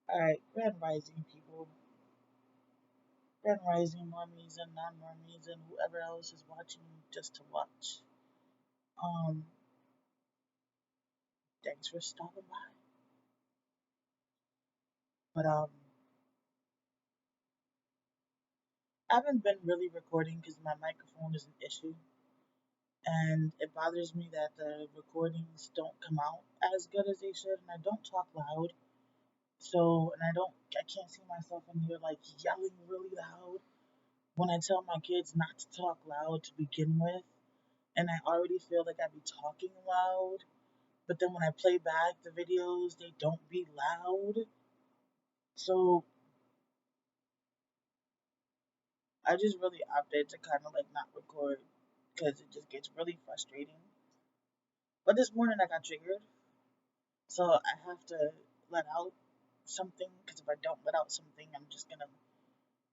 Alright, Grand Rising people, Grand Rising Normees and non-Normees and whoever else is watching just to watch. Um, Thanks for stopping by. But I haven't been really recording because my microphone is an issue, and it bothers me that the recordings don't come out as good as they should, and I don't talk loud. So, and I can't see myself in here like yelling really loud when I tell my kids not to talk loud to begin with, and I already feel like I be talking loud. But then when I play back the videos, they don't be loud. So I just really opted to kind of like not record because it just gets really frustrating. But this morning I got triggered, so I have to let out something because if I don't let out something, I'm just gonna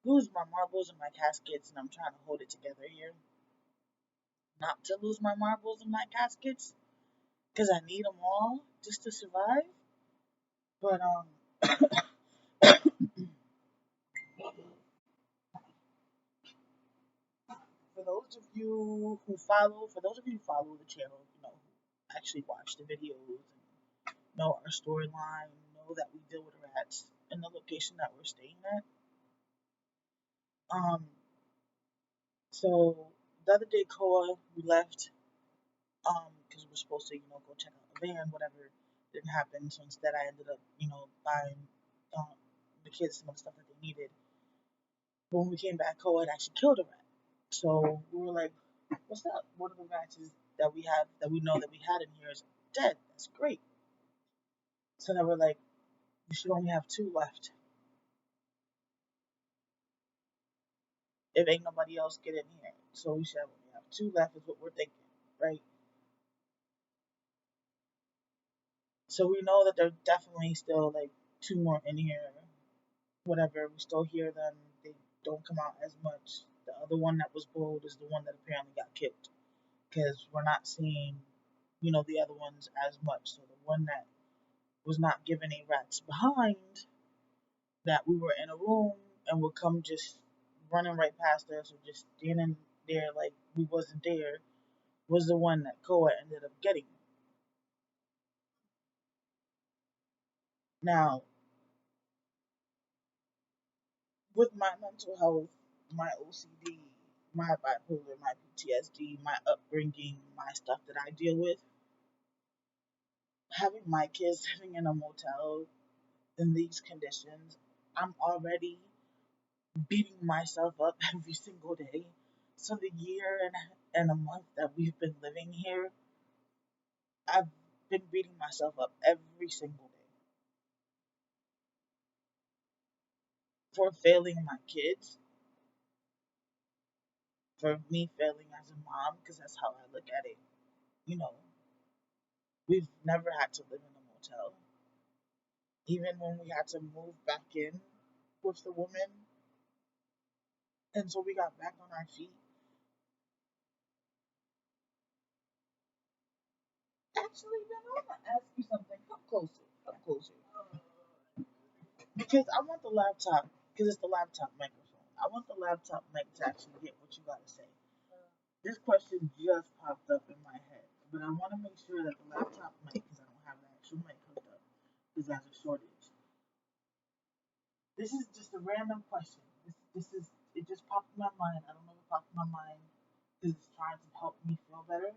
lose my marbles and my caskets, and I'm trying to hold it together here. Not to lose my marbles and my caskets because I need them all just to survive. But for those of you who follow the channel, who actually watch the videos and know our storyline, know that we deal with rats in the location that we're staying at. Um, so the other day, Koa, we left, because we were supposed to, go check out the van, whatever didn't happen. So instead, I ended up, buying um, the kids some of the stuff that they needed. But when we came back, Koa had actually killed a rat. So we were like, what's up? One of the rats that we have, that we know that we had in here is dead. That's great. So then we're like, we should only have two left. If ain't nobody else get in here. So we should only have two left is what we're thinking, right? So we know that there's definitely still like two more in here. Whatever, we still hear them. They don't come out as much. The other one that was bold is the one that apparently got killed. Because we're not seeing, the other ones as much. So the one that was not giving a rat's behind, that we were in a room and would come just running right past us or just standing there like we wasn't there, was the one that Koa ended up getting. Now, with my mental health, my OCD, my bipolar, my PTSD, my upbringing, my stuff that I deal with, having my kids living in a motel in these conditions, I'm already beating myself up every single day. So the year and a month that we've been living here, I've been beating myself up every single day for failing my kids, for me failing as a mom, because that's how I look at it. You know, we've never had to live in a motel. Even when we had to move back in with the woman, until we got back on our feet. Actually, then I want to ask you something. Come closer. Come closer. Because I want the laptop, because it's the laptop microphone. I want the laptop mic to actually get what you got to say. This question just popped up in my head, but I want to make sure that the laptop mic, because I don't have an actual mic hooked up, because there's a shortage. This is just a random question. It just popped in my mind. I don't know if it popped in my mind because it's trying to help me feel better.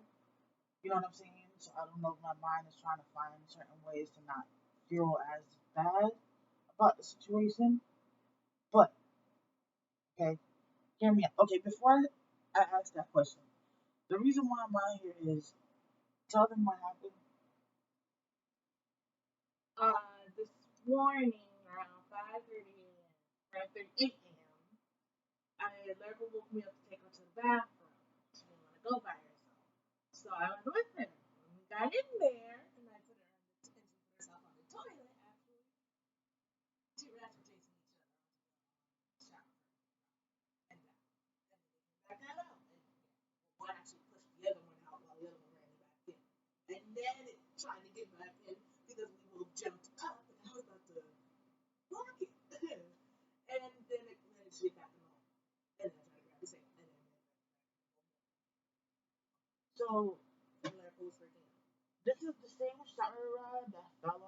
You know what I'm saying? So I don't know if my mind is trying to find certain ways to not feel as bad about the situation. But okay, hear me out. Okay, before I ask that question, the reason why I'm out here is tell them what happened. This morning around 5:30 a.m., 5:38 a.m., Lerva woke me up to take her to the bathroom. She didn't want to go by herself. So I went with her. When we got in there, and I put her and she put herself on the toilet, actually, two rats were chasing each other on the shower and down. And then they came back out. And one actually pushed the other one out while the other one ran back in. And then it trying to get back in because we both jumped up and I was about to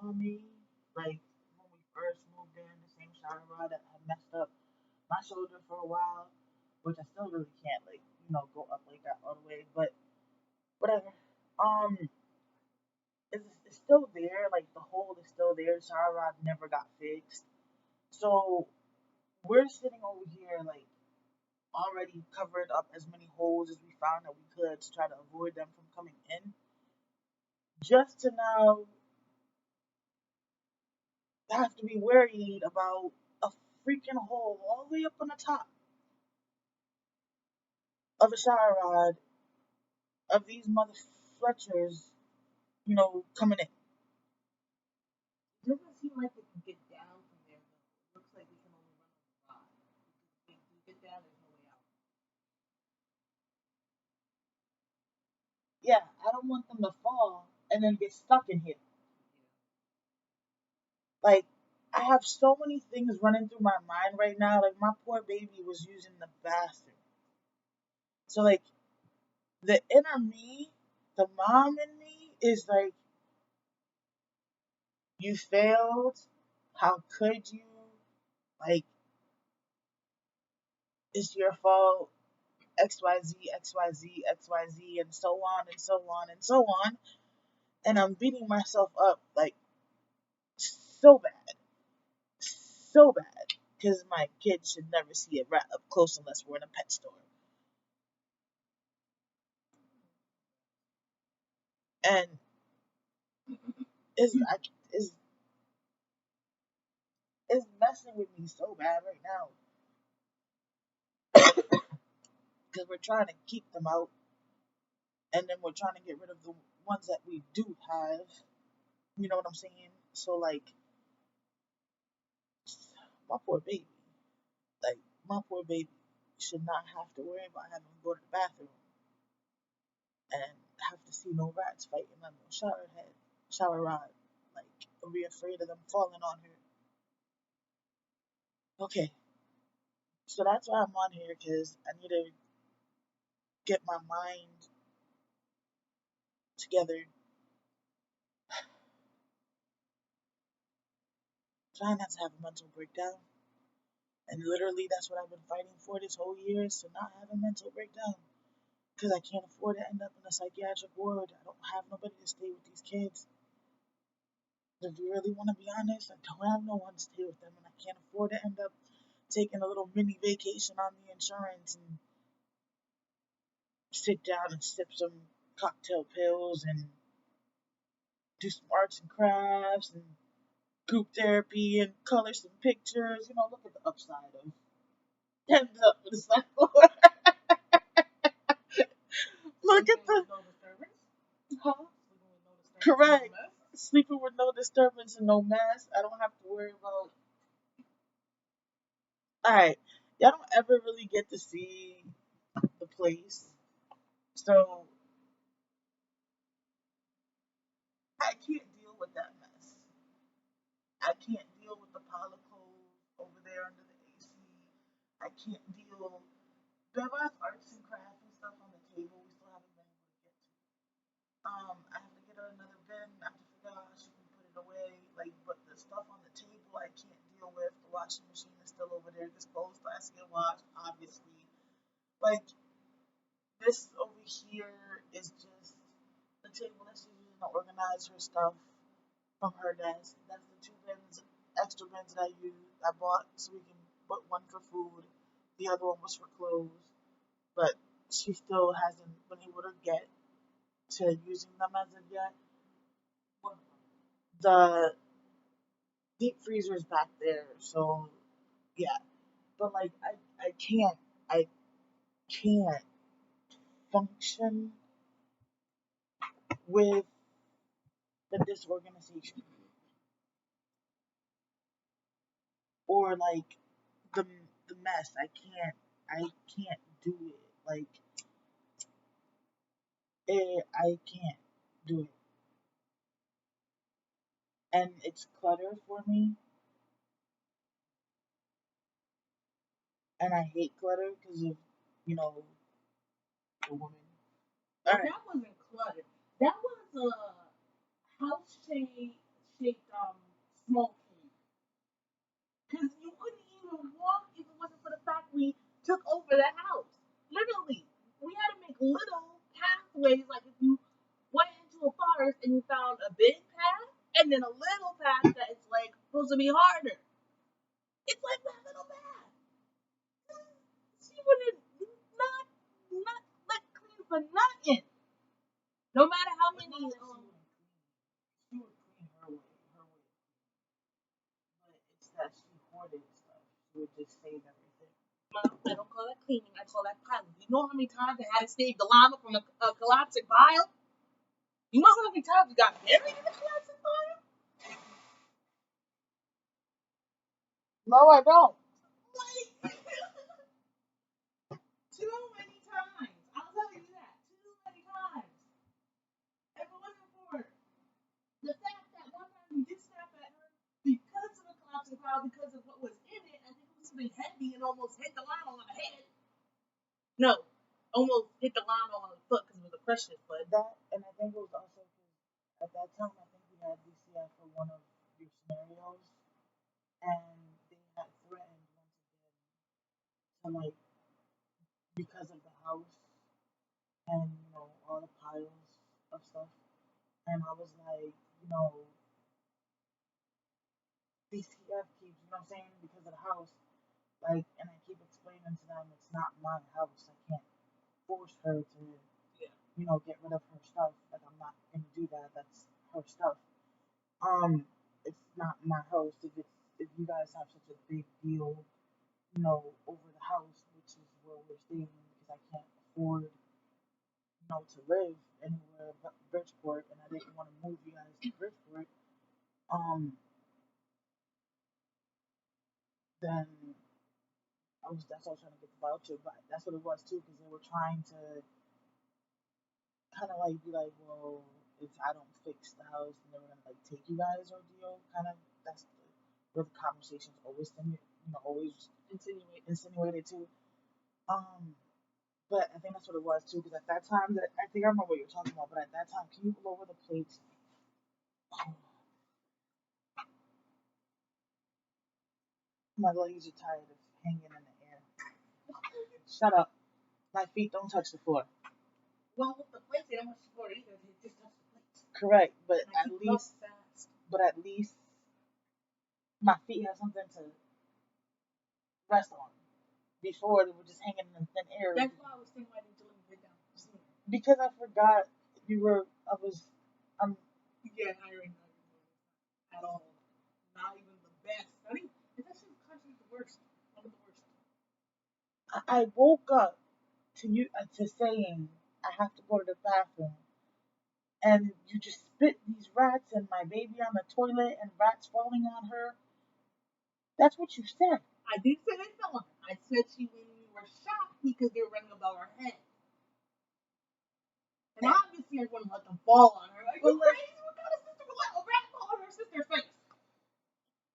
on me. Like when we first moved in, the same shower rod that had messed up my shoulder for a while, which I still really can't like, go up like that all the way, but whatever. Um, it's still there, like the hole is still there. The shower rod never got fixed. So we're sitting over here like already covered up as many holes as we found that we could to try to avoid them from coming in. Just to now have to be worried about a freaking hole all the way up on the top of a shower rod of these mother Fletchers, coming in. It doesn't seem like it can get down from there, though. It looks like we can only run on the rod. If we get down, there's no way out. Yeah, I don't want them to fall and then get stuck in here. Like, I have so many things running through my mind right now. Like, my poor baby was using the bathroom. So, like, the inner me, the mom in me, is like, you failed. How could you? Like, it's your fault. XYZ, XYZ, XYZ, and so on and so on and so on. And I'm beating myself up, like, so bad. So bad. Because my kids should never see a rat up close unless we're in a pet store. And it's messing with me so bad right now. Because we're trying to keep them out. And then we're trying to get rid of the ones that we do have. You know what I'm saying? So, like, my poor baby. Like, my poor baby should not have to worry about having to go to the bathroom and have to see no rats fighting on the shower rod. Like, or be afraid of them falling on her. Okay, so that's why I'm on here, because I need to get my mind together. Trying not to have a mental breakdown. And literally, that's what I've been fighting for this whole year, is to not have a mental breakdown. Because I can't afford to end up in a psychiatric ward. I don't have nobody to stay with these kids. If you really want to be honest, I don't have no one to stay with them, and I can't afford to end up taking a little mini vacation on the insurance and sit down and sip some cocktail pills and do some arts and crafts and group therapy and color some pictures. Look at the upside of ends up with a cycle. Look at the No disturbance? huh? No disturbance. Correct. No mess? Sleeping with no disturbance and no mess. I don't have to worry about. Alright, y'all don't ever really get to see the place. So I can't deal with that mess. I can't deal with the pollicles over there under the AC. I can't deal. Beba's arts and crafts and stuff on the table. We still haven't been able to get to. I have to get her another bin. I have to figure out how she can put it away. Like, but the stuff on the table I can't deal with. The washing machine is still over there. This clothes still has to get washed, obviously. Like, this over here is just the table that she's using to organize her stuff from her desk. That's the two bins, extra bins that I bought so we can put one for food. The other one was for clothes. But she still hasn't been able to get to using them as of yet. The deep freezer is back there, so yeah. But like I can't function with the disorganization or like the mess. I can't do it. Like I can't do it. And it's clutter for me, and I hate clutter because of the woman. All right. That wasn't clutter. That was a house shaped small cave. Because you couldn't even walk if it wasn't for the fact we took over the house. Literally, we had to make little pathways. Like if you went into a forest and you found a big path and then a little path that is like supposed to be harder. It's like that little path. She wouldn't not let clean for nothing. No matter how many. She would clean her way, but it's that she hoarded stuff. She would just save everything. I don't call that cleaning. I call that piling. You know how many times I had to save the llama from a collapsing pile? You know how many times we got buried in a collapsing pile? No, I don't. Like, too many times. I'll tell you that. Too many times. If it wasn't for the fact that one time we did snap at her because of the collapsing pile, because of what was in it, I think it was something heavy and almost hit the llama on the head. No, almost hit the llama on the foot because it was a precious foot. That, and I think it was also because at that time I think we had DCF for one of your scenarios, and they had threatened once again to like because of the house and all the piles of stuff, and I was like, DCF keeps, you know what I'm saying, because of the house, like, and I keep explaining to them it's not my house. I can't force her to, get rid of her stuff. Like, I'm not gonna do that. That's her stuff. It's not my house. If you guys have such a big deal, over the house, which is where we're staying, because I can't afford, to live anywhere but Bridgeport, and I didn't want to move you guys to Bridgeport. Then that's what I was trying to get the voucher, but that's what it was too, because they were trying to kind of like be like, well, if I don't fix the house, then they're gonna like take you guys ordeal. Kind of that's where the conversations always insinuated to. But I think that's what it was too, because at that time, I think I remember what you're talking about. But at that time, can you lower the plates? My legs are tired of hanging in the air. Shut up. My feet don't touch the floor. Well, with the plates, they don't touch the floor either. They just touch the plates. Correct, but at least my feet have something to rest on. Before they were just hanging in thin air. That's why I was thinking why didn't you let me get down sooner? Because I forgot Yeah, hiring at all. Not even the best. I mean, it's actually the worst. One of the worst. I woke up to saying I have to go to the bathroom, and you just spit these rats and my baby on the toilet and rats falling on her. That's what you said. I didn't say they fell on her. I said we were shocked because they were running above our head. And obviously everyone let them fall on her. Are you crazy? What kind of sister would let a rat fall on her sister's face?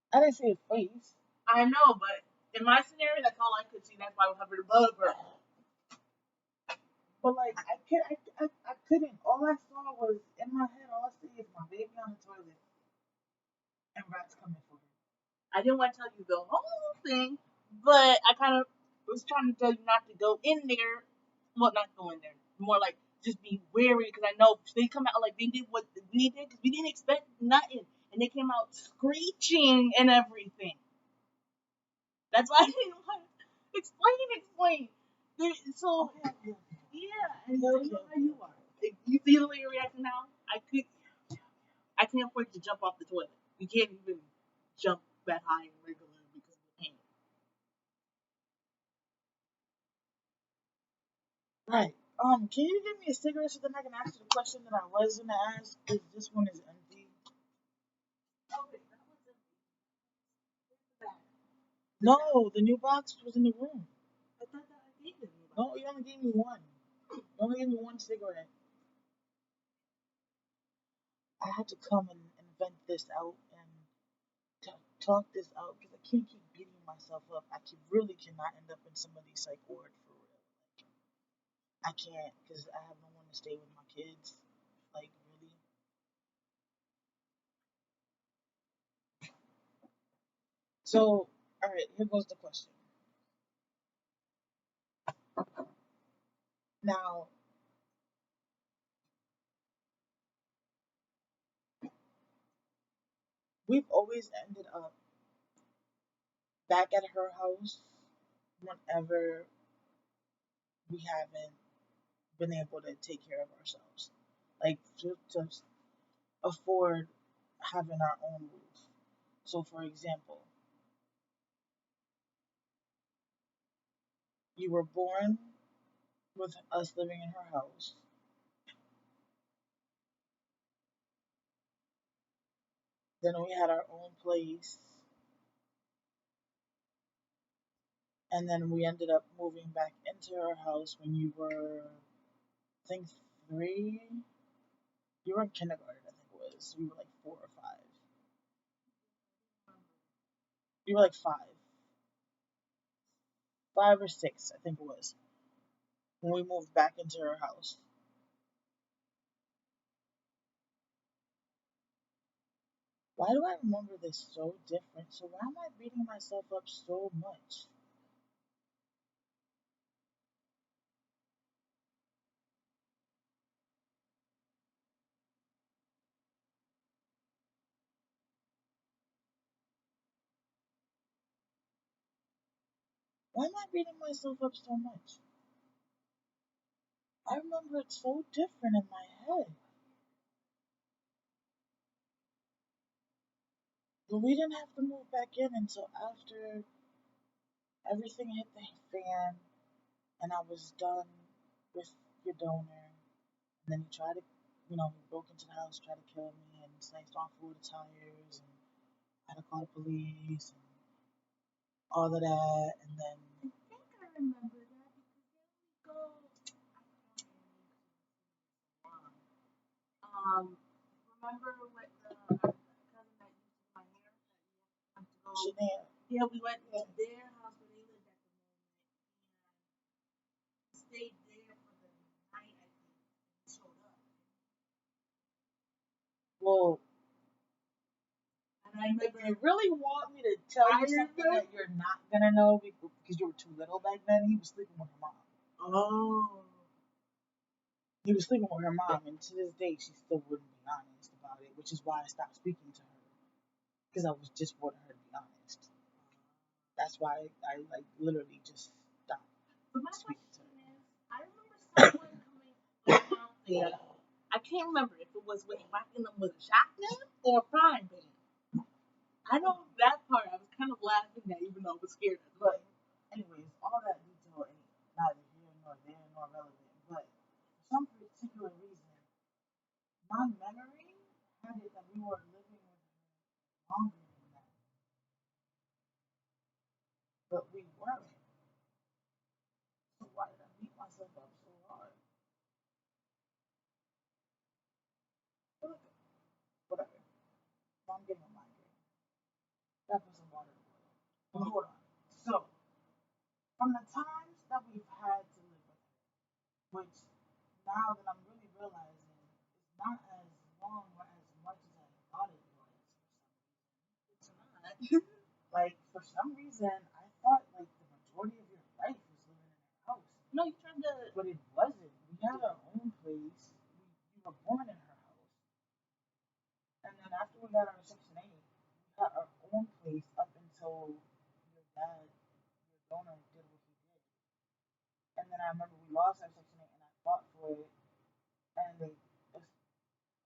I didn't say face. I know, but in my scenario, that's all I could see. That's why I hovered above her. But like, I couldn't. All I saw was in my head. All I see is my baby on the toilet and rats coming for her. I didn't want to tell you the whole thing, but I kind of was trying to tell you not to go in there. Well, not go in there. More like just be wary, because I know they come out like they did what we did, because we didn't expect nothing, and they came out screeching and everything. That's why I didn't want to explain. So yeah, and I know how you are. You see the way you're reacting now. I can't afford you to jump off the toilet. You can't even jump that high and regular because of the pain. Right. Can you give me a cigarette so then I can ask you the question that I was gonna ask? Because this one is empty. Okay, that was empty. No, the new box was in the room. I thought that I gave you. No, you only gave me one. You only gave me one cigarette. I had to come and vent this out and talk this out, because I can't keep beating myself up. I really cannot end up in somebody's psych ward for real. I can't, because I have no one to stay with my kids. Like, really. So, all right, here goes the question. Now, we've always ended up back at her house whenever we haven't been able to take care of ourselves, like to afford having our own roof. So, for example, you were born with us living in her house. Then we had our own place. And then we ended up moving back into her house when you were, I think, 3. You were in kindergarten, I think it was. You were like 4 or 5. You were like 5. 5 or 6, I think it was, when we moved back into her house. Why do I remember this so different? So why am I beating myself up so much? Why am I beating myself up so much? I remember it so different in my head. But we didn't have to move back in until after everything hit the fan and I was done with your donor. And then he tried to, he broke into the house, tried to kill me, and sliced off all the tires, and I had to call the police, and all of that, and then. I think I remember that because then we go. Remember what the cousin that used to do my hair that we went to go. Chanel. Yeah, we went to their house where they lived at the moment and stayed there for the night. I think and showed up. Well, and I remember. If you really want me to tell you something that you're not gonna know because you were too little back then, he was sleeping with her mom. Oh. He was sleeping with her mom, and to this day, she still wouldn't be honest about it, which is why I stopped speaking to her. Because I was just wanting her to be honest. That's why I literally just stopped speaking to her. I remember someone coming around there. I can't remember if it was whacking them with a shotgun or a frying pan. I know that part. I was kind of laughing at, even though I was scared. But anyways, all that detail ain't neither here nor there nor relevant. But for some particular reason, my memory had it that we were living with her longer than that. But we weren't. So why did I beat myself up so hard? Whatever. I'm getting a migraine. That was some water. But hold on. So, from the times that we've had to live with her, which now that I'm really realizing is not as long or as much as I thought it was It's not. Like, for some reason, I thought, the majority of your life was living in her house. No, you trying to. But it wasn't. We had our own place. You were born in her house. And then after we got our Section 8, we had our own place up until your dad, your donor, did what he did. And then I remember we lost our Section 8 and I fought for it. And it's a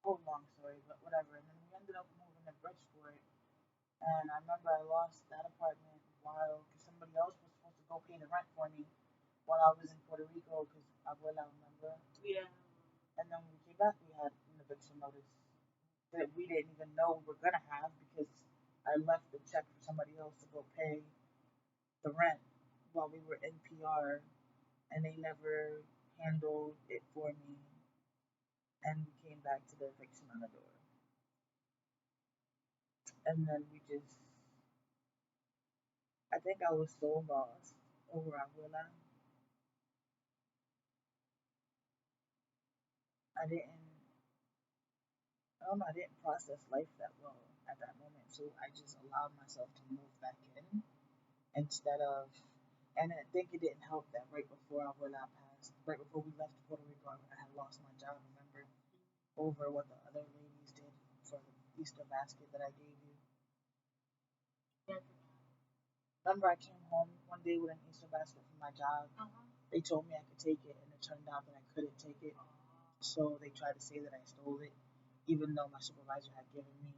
whole long story, but whatever. And then we ended up moving to Bridgeport. And I remember I lost that apartment while somebody else was supposed to go pay the rent for me while I was in Puerto Rico because Abuela, remember? Yeah. And then when we came back, we had an eviction notice that we didn't even know we were going to have because I left the check for somebody else to go pay the rent while we were in PR, and they never handled it for me, and we came back to the eviction on the door. And then I think I was so lost over Abuela. I don't know, I didn't process life that well. at that moment. So I just allowed myself to move back in instead of, and I think it didn't help that right before right before we left Puerto Rico, I had lost my job, remember, over what the other ladies did for the Easter basket that I gave you. Remember, I came home one day with an Easter basket from my job. They told me I could take it, and it turned out that I couldn't take it. So they tried to say that I stole it, even though my supervisor had given me,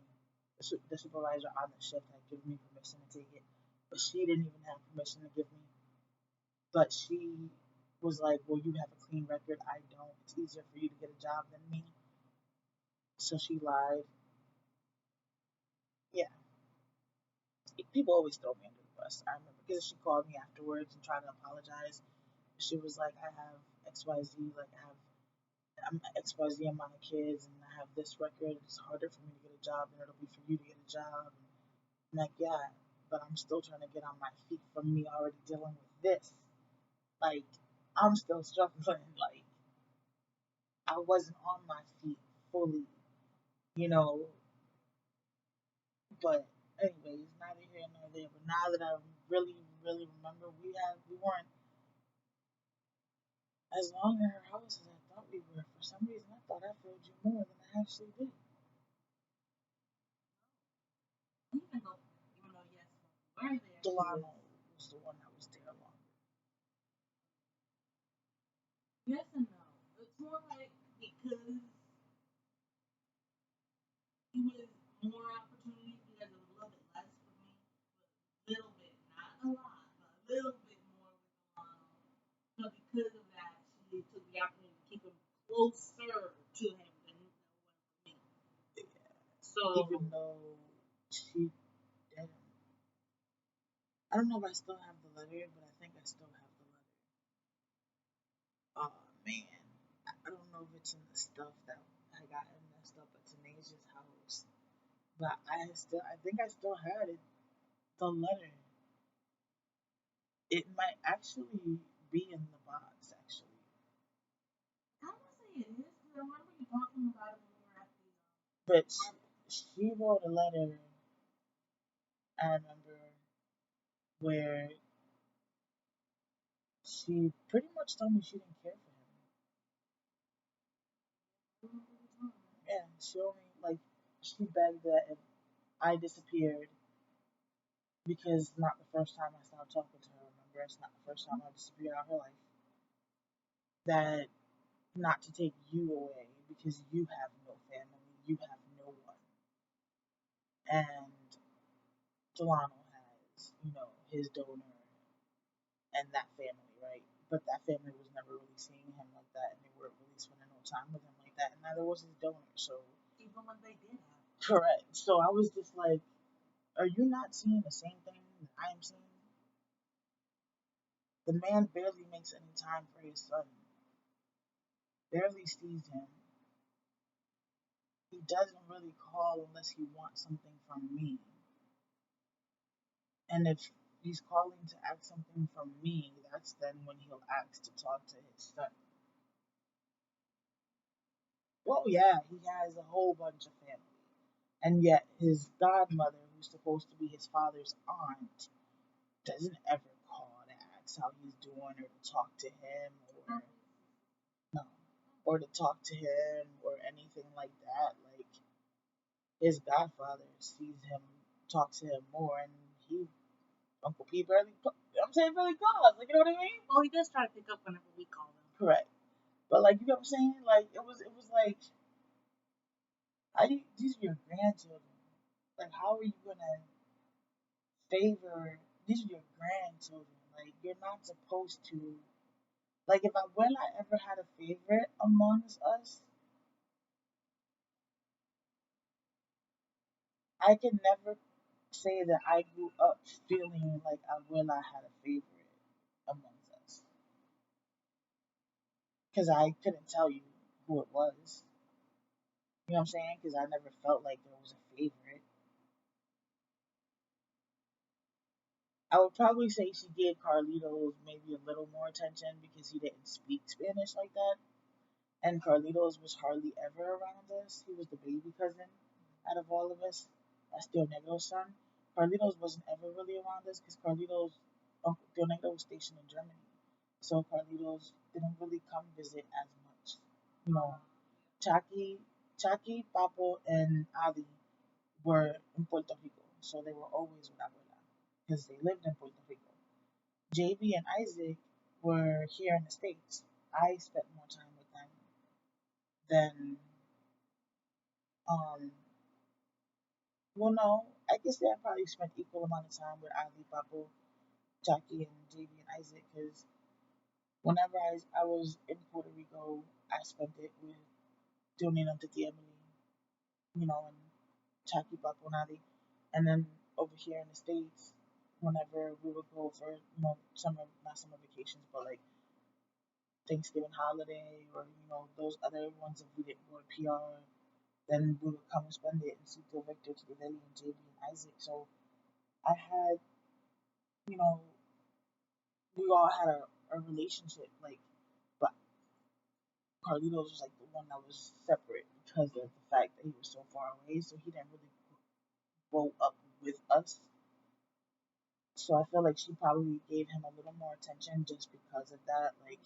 the supervisor on the shift had given me permission to take it. But she didn't even have permission to give me. But she was like, well, you have a clean record. I don't. It's easier for you to get a job than me. So she lied. Yeah. People always throw me under the bus. I remember because she called me afterwards and tried to apologize. She was like, I have XYZ, like I'm XYZ amount of kids and I have this record. It's harder for me to get a job than it'll be for you to get a job. And I'm like, yeah, but I'm still trying to get on my feet from me already dealing with this. Like, I'm still struggling. Like, I wasn't on my feet fully, you know. But anyways, neither here nor there. But now that I really, really remember, we weren't as long in her house as I thought we were. For some reason, I thought I filled you more than I actually did. Delano was the one that was there longer. Yes and no. It's more like because he was more opportunities because it was a little bit less for me, but a little bit, not a lot, but a little bit more with Delano. So because of that, she took the opportunity to keep him closer to him than it was for me. So even though she didn't, I don't know if I still have the letter, but I think I still have the letter. Oh man, I don't know if it's in the stuff that I got messed up at Tanasia's house, but I think I still had it, the letter. It might actually be in the box, actually. I want to say it is because I remember you talking about it when we were at the. But she wrote a letter, I remember, where she pretty much told me she didn't care for him. Yeah, she begged that if I disappeared, because not the first time I started talking to her, remember, it's not the first time I disappeared out of her life, that not to take you away because you have no family, you have no one. And Delano has, his donor and that family, right? But that family was never really seeing him like that, and they weren't really spending no time with him like that, and neither was his donor. So Even when they did have. correct. So I was just like, are you not seeing the same thing that I am seeing? The man barely makes any time for his son. Barely sees him. He doesn't really call unless he wants something from me. And if he's calling to ask something from me, that's then when he'll ask to talk to his son. Well, yeah, he has a whole bunch of family. And yet his godmother, who's supposed to be his father's aunt, doesn't ever call to ask how he's doing or to talk to him or to talk to him or anything like that. Like, his godfather sees him, talks to him more, and Uncle P barely calls. Like, you know what I mean? Well, he does try to pick up whenever we call him. Correct. But, like, you know what I'm saying? Like, it was like, these are your grandchildren. Like, how are you gonna favor, these are your grandchildren. Like, you're not supposed to, like, if I ever had a favorite amongst us, I can never say that I grew up feeling like Abuela had a favorite amongst us. Because I couldn't tell you who it was. You know what I'm saying? Because I never felt like there was a favorite. I would probably say she gave Carlitos maybe a little more attention because he didn't speak Spanish like that. And Carlitos was hardly ever around us. He was the baby cousin out of all of us. That's Tío Negro's son. Carlitos wasn't ever really around us because Carlitos, Uncle Tío Negro was stationed in Germany. So Carlitos didn't really come visit as much. You know, Chaki, Papo, and Ali were in Puerto Rico. So they were always with Abuela because they lived in Puerto Rico. JB and Isaac were here in the States. I spent more time with them than, well, no, I guess I probably spent equal amount of time with Ali, Papo, Jackie, and JB and Isaac because whenever I was in Puerto Rico, I spent it with tuning to the Emily, and Jackie, Papo, and Ali. And then over here in the States, whenever we would go for, not summer vacations, but like Thanksgiving holiday or, those other ones if we didn't go to PR, then we would come and spend it and see Phil Victor to the Lily and JB and Isaac. So I had, you know, we all had a relationship, like, but Carlitos was like the one that was separate because of the fact that he was so far away, so he didn't really grow up with us. So I feel like she probably gave him a little more attention just because of that. Like,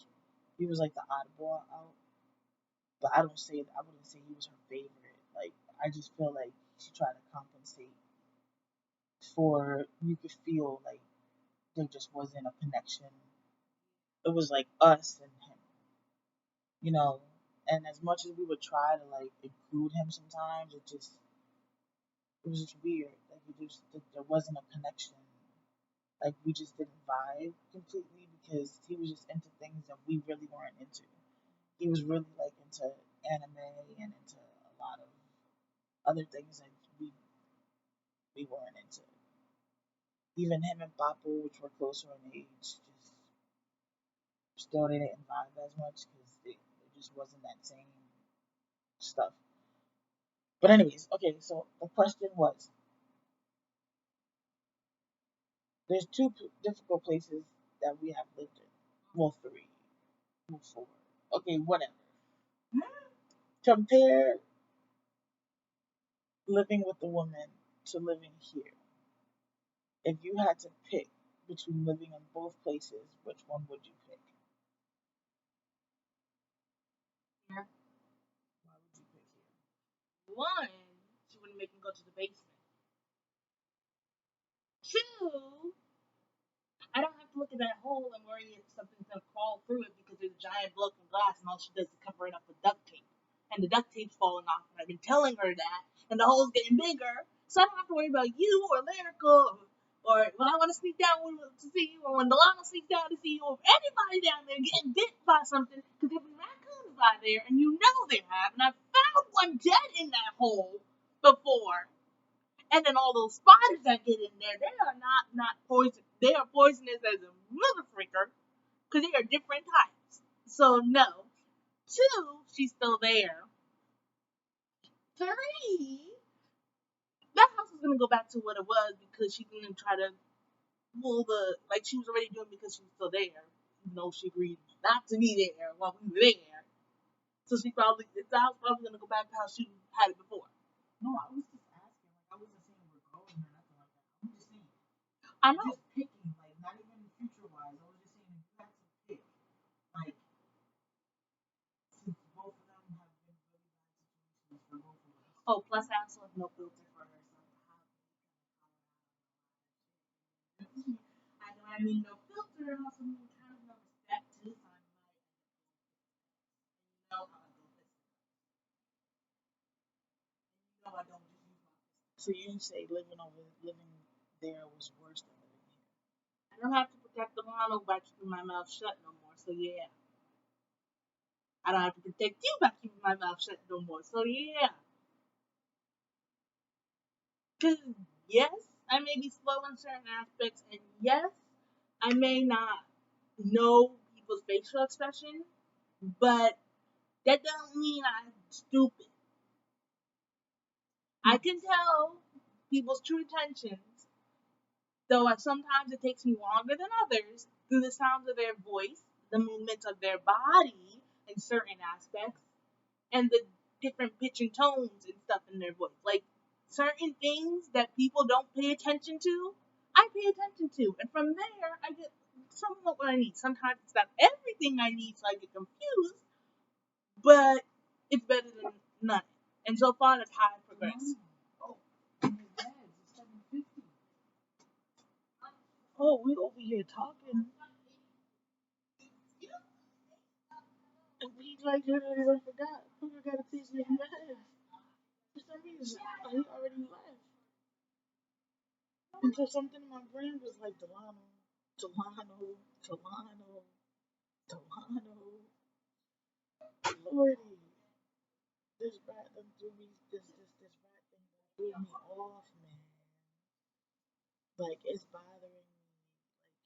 he was like the oddball out. But I wouldn't say he was her favorite. Like, I just feel like she tried to compensate for, you could feel like there just wasn't a connection. It was like us and him, you know. And as much as we would try to like include him sometimes, it was just weird. Like, there wasn't a connection. Like, we just didn't vibe completely because he was just into things that we really weren't into. He was really like into anime and into a lot of other things that we weren't into. Even him and Papu, which were closer in age, just still didn't vibe as much because there just wasn't that same stuff. But anyways, okay, so the question was, there's two difficult places that we have lived in. Well, three. Well, four. Okay, whatever. Compare living with a woman to living here. If you had to pick between living in both places, which one would you pick? Here. Why would you pick here? One, she wouldn't make me go to the basement. Two, I don't have to look at that hole and worry if something's gonna crawl through it because there's a giant block of glass and all she does is cover it up with duct tape. And the duct tape's falling off, and I've been telling her that, and the hole's getting bigger, so I don't have to worry about you or Lyrica or when I want to sneak down to see you, or when Delana sneaks down to see you, or anybody down there getting bit by something, because there'll be raccoons by there, and you know they have, and I've found one dead in that hole before. And then all those spiders that get in there, they are not poison. They are poisonous as a mother freaker, because they are different types. So no. Two, she's still there. Three, that house is gonna go back to what it was because she's gonna try to pull like she was already doing because she was still there, even though she agreed not to be there while we were there. So the house probably gonna go back to how she had it before. No, I was just asking. Like, I wasn't saying we're going or nothing like that. I'm just saying. I know. Just picking, like, not even future wise. I was just saying if you had to pick, like, since both of them have been really bad situations for both of us. Oh, plus I also have no filter for her, so I know I mean no filter, and also mean kind of no respect too, so I'm like, know how I do this. You know I don't just use my fist. So you say living there was worse than living here. I don't have to protect the Delano by keeping my mouth shut no more, so yeah. I don't have to protect you by keeping my mouth shut no more, so yeah. Because, yes, I may be slow in certain aspects, and yes, I may not know people's facial expression, but that don't mean I'm stupid. I can tell people's true intentions, though sometimes it takes me longer than others, through the sounds of their voice, the movements of their body in certain aspects, and the different pitch and tones and stuff in their voice. Like, certain things that people don't pay attention to, I pay attention to. And from there, I get somewhat what I need. Sometimes it's not everything I need, so I get confused, but it's better than none. And so far, that's how I progress. Oh, we over here talking. And we like literally forgot. We got a piece of your head. For some reason, he already left. And so something in my brain was like, Delano. Lordy. This rat done threw me, this rat thing done threw me off, man. Like, it's bothering me.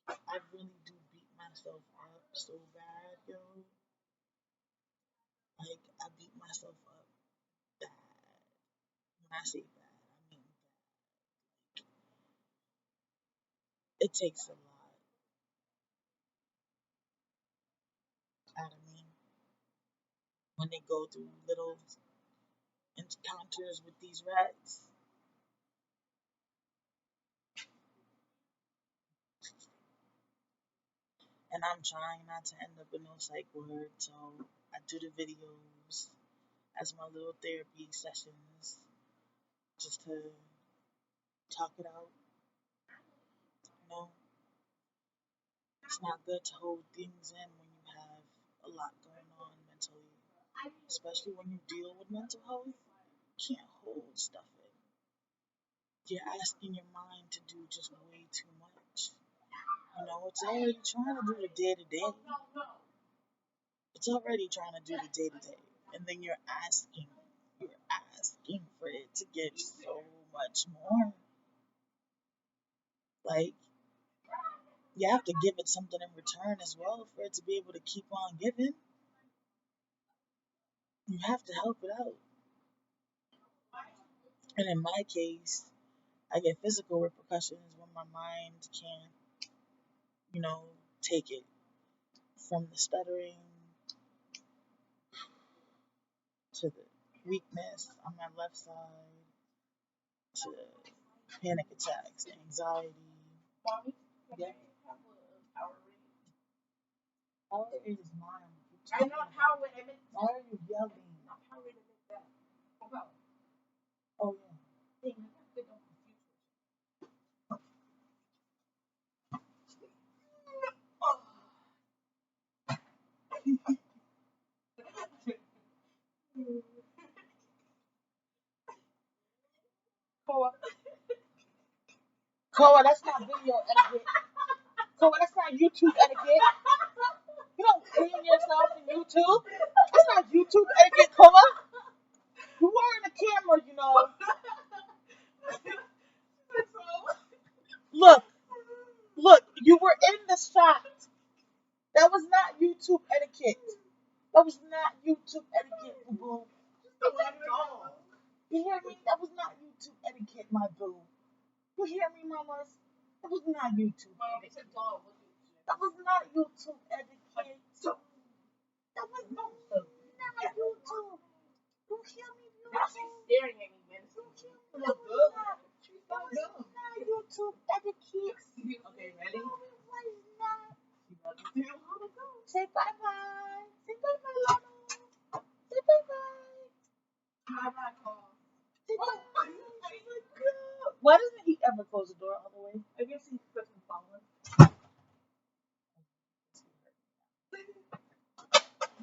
Like, I really do beat myself up so bad, yo. Like, I beat myself up bad. When I say bad, I mean bad. It takes a lot out of me when they go through little encounters with these rats. And I'm trying not to end up in no psych ward, so I do the videos as my little therapy sessions just to talk it out. You know, it's not good to hold things in when you have a lot going on mentally, especially when you deal with mental health. You can't hold stuff in. You're asking your mind to do just way too much. You know, it's already trying to do the day-to-day. It's already trying to do the day-to-day. And then you're asking for it to give so much more. Like, you have to give it something in return as well for it to be able to keep on giving. You have to help it out. And in my case, I get physical repercussions when my mind can't, you know, take it. From the stuttering to the weakness on my left side to panic attacks, anxiety. Yeah. Power rate is mine. I know how it is. Why are you yelling? How it is that. Oh, yeah. Koa, that's not video etiquette. Koa, that's not YouTube etiquette. You don't clean yourself in YouTube. That's not YouTube etiquette, Koa. You are in the camera, you know. Look, you were in the shot. That was not YouTube etiquette. That was not YouTube etiquette, boo. You hear me? That was not YouTube etiquette, my boo. You hear me, mamas? That was not YouTube etiquette. That was not YouTube etiquette. That was not YouTube. You hear me, YouTube? Now she's staring at me, man. That was not YouTube etiquette. Okay, ready? No, it was not. Say bye-bye. Say bye-bye, Lano. Say bye-bye. Bye-bye, Carl. Say bye-bye. Why doesn't he ever close the door all the way? I guess he's fucking following.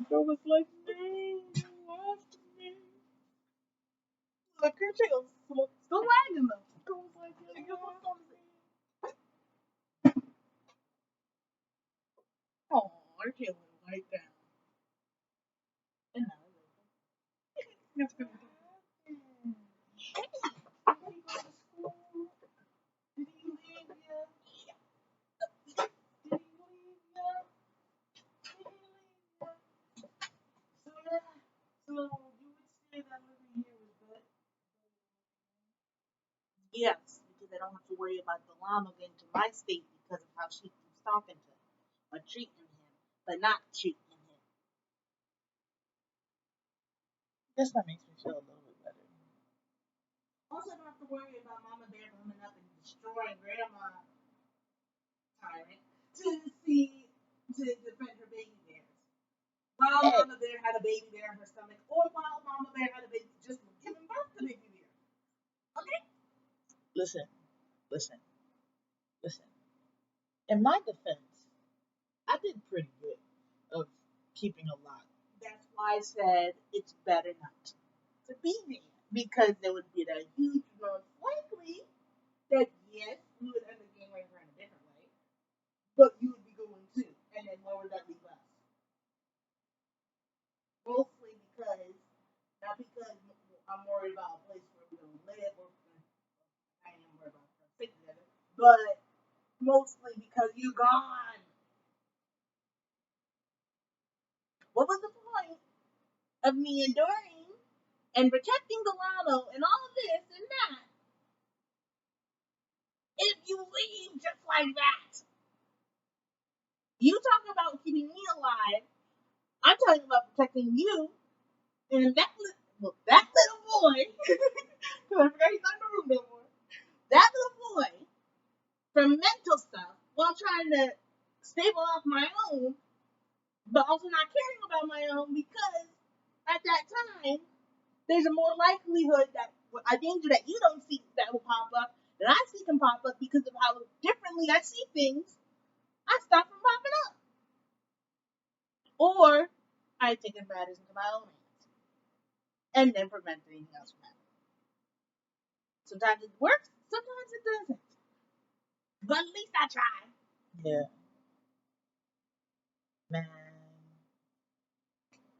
Girl was like, no, after me. Look, her tail's Still wagging them. Girl was like, no, after me. Oh, her tail went right down. And now That's good. Hey, did he go to school? Did he leave you? Did he leave you? So you would say that living here was better? Yes, because I don't have to worry about the llama getting to my state because of how she keeps talking to him or treating him, but not treating him. Guess that makes me feel a little bit better. Also, don't have to worry about Mama Bear coming up and destroying Grandma Tyrant to defend her baby bears. While Mama Bear had a baby bear in her stomach, or while Mama Bear had a baby just giving birth to baby bear. Okay? Listen. In my defense, I did pretty good of keeping a lot. That's why I said it's better not to be there. Because there would be that huge most likely that yes, we would end up getting rid of her in a different way. But you would be going too. And then where would that leave us? Mostly because, not because I'm worried about a place where we don't live or I am worried about us sitting together, but mostly because you gone. What was the point of me enduring and protecting Delano and all of this and that if you leave just like that? You talk about keeping me alive. I'm talking about protecting you and that little boy. Because I forgot he's not in the room no more. That little boy from mental stuff while trying to stable off my own, but also not caring about my own because at that time there's a more likelihood that a danger that you don't see that will pop up that I see can pop up because of how differently I see things. I stop from popping up, or I take matters into my own hands and then prevent anything else from happening. Sometimes it works, sometimes it doesn't, but at least I try. Yeah, man,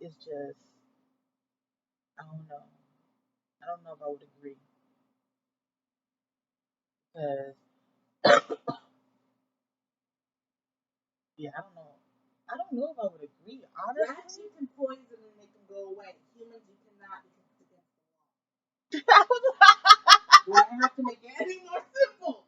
it's just I don't know. I don't know if I would agree because yeah, I don't know. I don't know if I would agree, honestly. Rats you can poison and they can go away. Humans you cannot because it's against the law. Do I have to make it any more simple?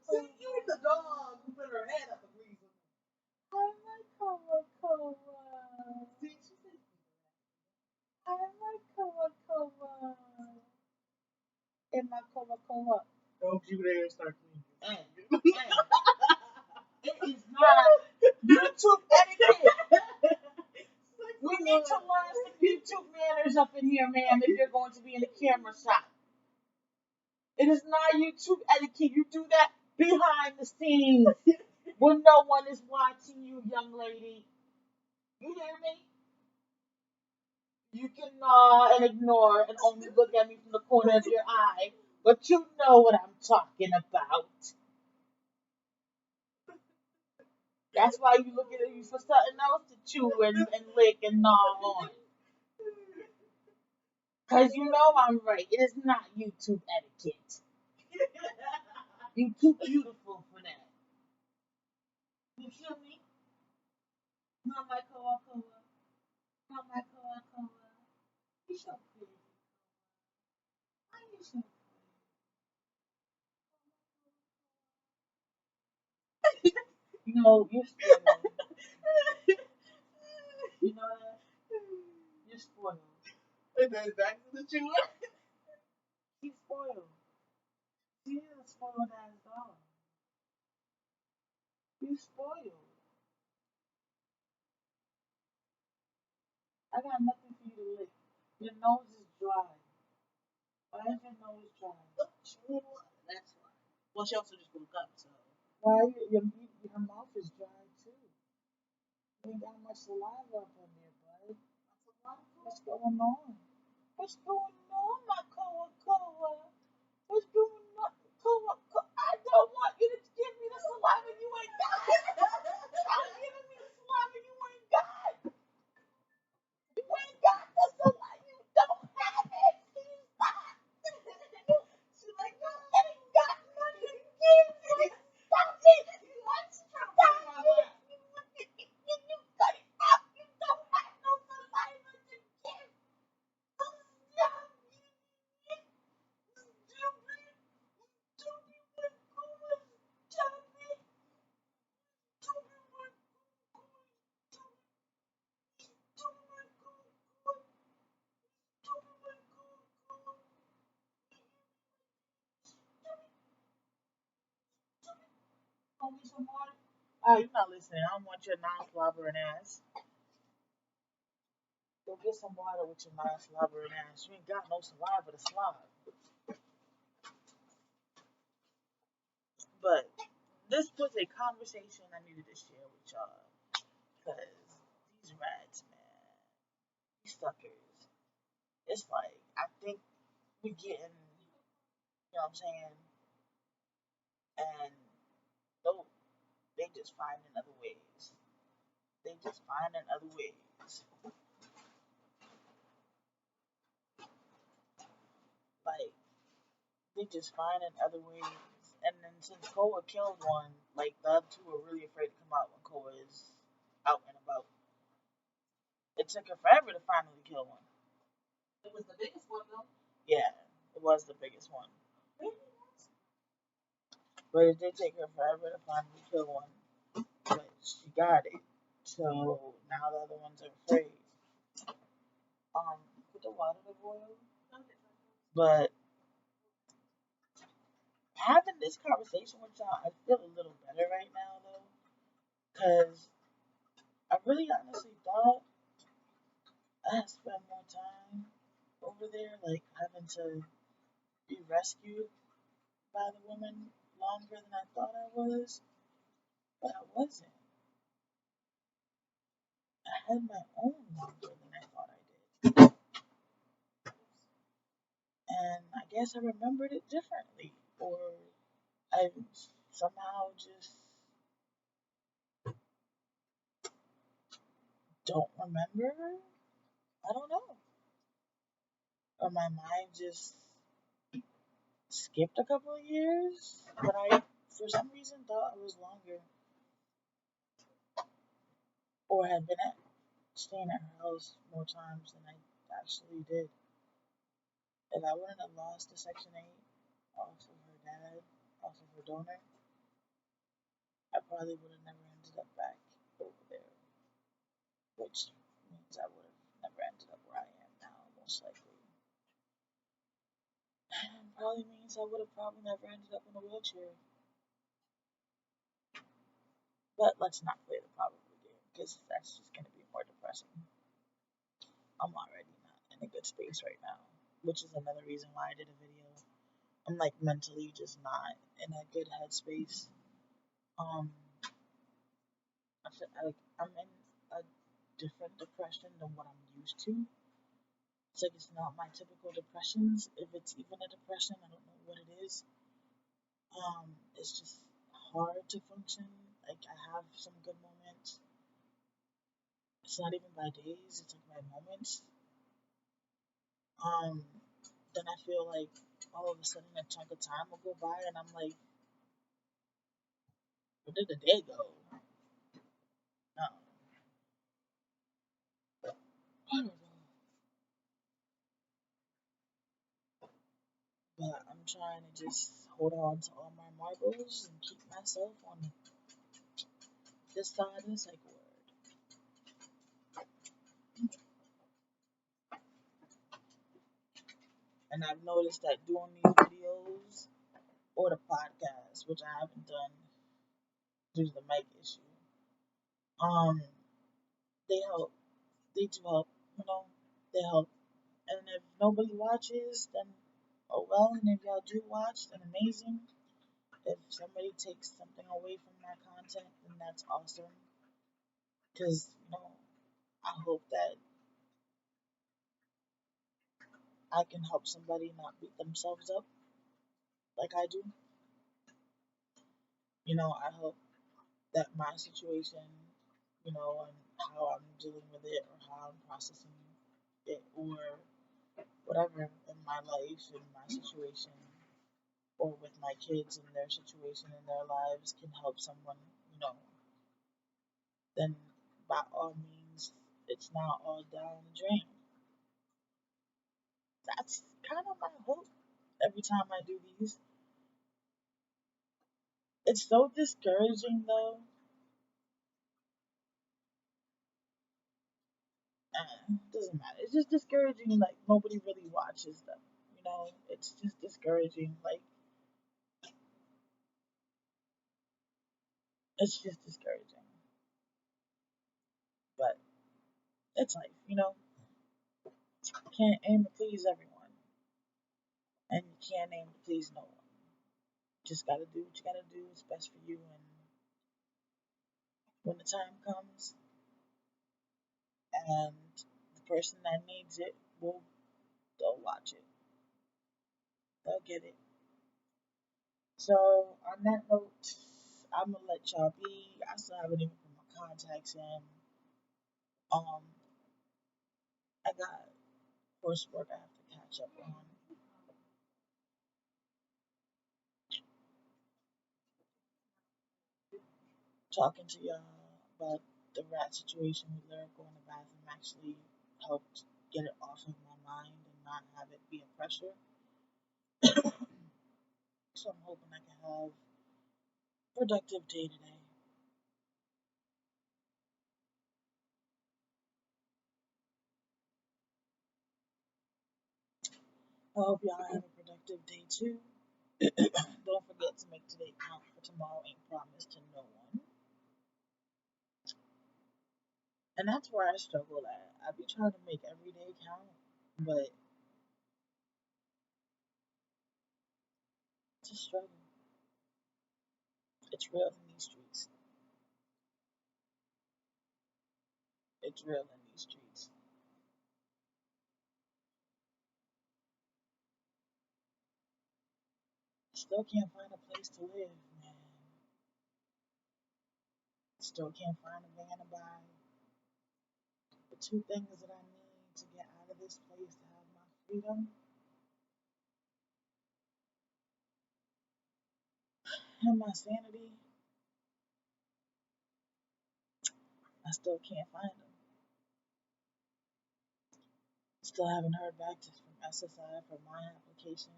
See, you and the dog who put her head up agrees with me. I like Koa. See, she said I like Koa. And my Koa. Don't you dare start cleaning. It is not YouTube etiquette. We need to learn some YouTube manners up in here, ma'am, if you're going to be in the camera shot. It is not YouTube etiquette. You do that behind the scenes when no one is watching you, young lady. You hear me? You can nod and ignore and only look at me from the corner of your eye, but you know what I'm talking about. That's why you look at you for something else to chew and lick and gnaw on. Because you know I'm right. It is not YouTube etiquette. You're too beautiful for that. You feel me? Not my Koa. Not my Koa. You're so pretty. Why are you so pretty? You know, you're spoiled. You know that? You're spoiled. And then back to the children. She's spoiled. She's a spoiled ass dog. You spoiled. I got nothing for you to lick. Your nose is dry. Why is your nose dry? That's why. Well, she also just woke up, so. Why your mouth is dry too? You ain't got much saliva up on there, bud. What's going on? What's going on, my Koa? What's going on, Koa? I don't want you to give me the saliva you ain't got. Stop giving me the saliva you ain't got. You ain't got the saliva. You don't have it. Stop. She's like, you ain't got nothing to give me. Stop it. Stop it. You cut it out. You don't have no saliva to give. Stop it. me some water? Oh, you're not listening. I don't want your non-slobbering ass. Go get some water with your non-slobbering ass. You ain't got no saliva to slob. But this was a conversation I needed to share with y'all. Because these rats, man, these suckers, it's like, I think we getting, you know what I'm saying? And they just finding other ways. They just finding other ways. Like, they just finding other ways. And then since Koa killed one, like, the other two are really afraid to come out when Koa is out and about. It took her forever to finally kill one. It was the biggest one, though. Yeah, it was the biggest one. But it did take her forever to finally kill one. But she got it. So now the other ones are afraid. Put the water to boil. But having this conversation with y'all, I feel a little better right now though. Cause I really honestly thought I had spent more time over there, like having to be rescued by the woman longer than I thought I was. But I wasn't. I had my own longer than I thought I did. And I guess I remembered it differently. Or I somehow just don't remember. I don't know. Or my mind just skipped a couple of years, but I, for some reason, thought it was longer. Or had been staying at her house more times than I actually did. If I wouldn't have lost the Section 8 off of her dad, off of her donor, I probably would have never ended up back over there. Which means I would have never ended up where I am now, most likely. And probably means I would have probably never ended up in a wheelchair. But let's not play the probably game, because that's just going to be more depressing. I'm already not in a good space right now, which is another reason why I did a video. I'm like mentally just not in a good headspace. I'm in a different depression than what I'm used to. It's like it's not my typical depressions. If it's even a depression, I don't know what it is. It's just hard to function. Like I have some good moments. It's not even by days, it's like by moments. Then I feel like all of a sudden a chunk of time will go by and I'm like, where did the day go? I don't know. But I'm trying to just hold on to all my marbles and keep myself on this side of the psych ward. And I've noticed that doing these videos or the podcast, which I haven't done due to the mic issue, they help. They do help, they help. And if nobody watches, then oh well. And if y'all do watch, then amazing. If somebody takes something away from my content, then that's awesome. Because, I hope that I can help somebody not beat themselves up like I do. I hope that my situation, and how I'm dealing with it or how I'm processing it or whatever in my life and my situation or with my kids and their situation in their lives can help someone, then by all means, it's not all down the drain. That's kind of my hope every time I do these. It's so discouraging though. Doesn't matter. It's just discouraging. Like nobody really watches them. It's just discouraging. Like It's just discouraging. But it's life, you know? Can't aim to please everyone. And you can't aim to please no one. Just gotta do what you gotta do. It's best for you. And when the time comes and the person that needs it they'll watch it. They'll get it. So on that note, I'm gonna let y'all be. I still haven't even put my contacts in. I got coursework I have to catch up on. Talking to y'all about the rat situation with Lyrical in the bathroom actually helped get it off of my mind and not have it be a pressure. So I'm hoping I can have a productive day today. I hope y'all have a productive day too. Don't forget to make today count, for tomorrow ain't promised to no one. And that's where I struggle at. I be trying to make every day count, but it's a struggle. It's real in these streets. It's real in these streets. Still can't find a place to live, man. Still can't find a van to buy. The two things that I need to get out of this place to have my freedom and my sanity, I still can't find them. Still haven't heard back from SSI for my application.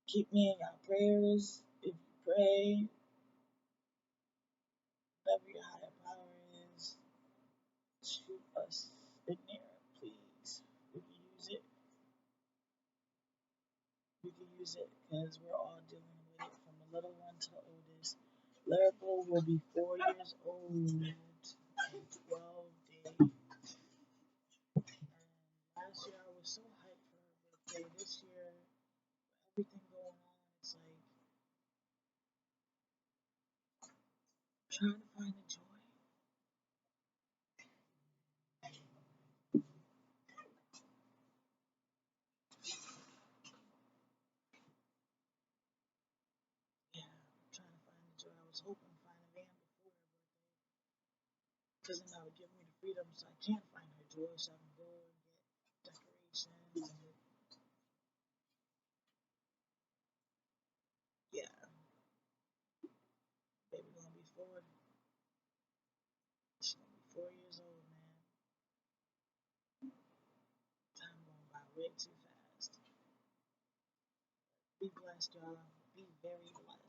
Keep me in your prayers. If you pray, whatever your higher power is, shoot us in there, please. We can use it. We can use it because we're all dealing with it from the little one to the oldest. Lyrical will be 4 years old in 12 days. Last year I was so hyped for her birthday. This year, everything going on, it's like trying to find the joy. Yeah, trying to find the joy. I was hoping to find a van before her birthday, because then that would give me the freedom so I can find her joy, so I can go and get decorations and yeah, baby gonna be 4. She's gonna be 4 years old, man. Time going by way too fast. Be blessed, y'all. Be very blessed.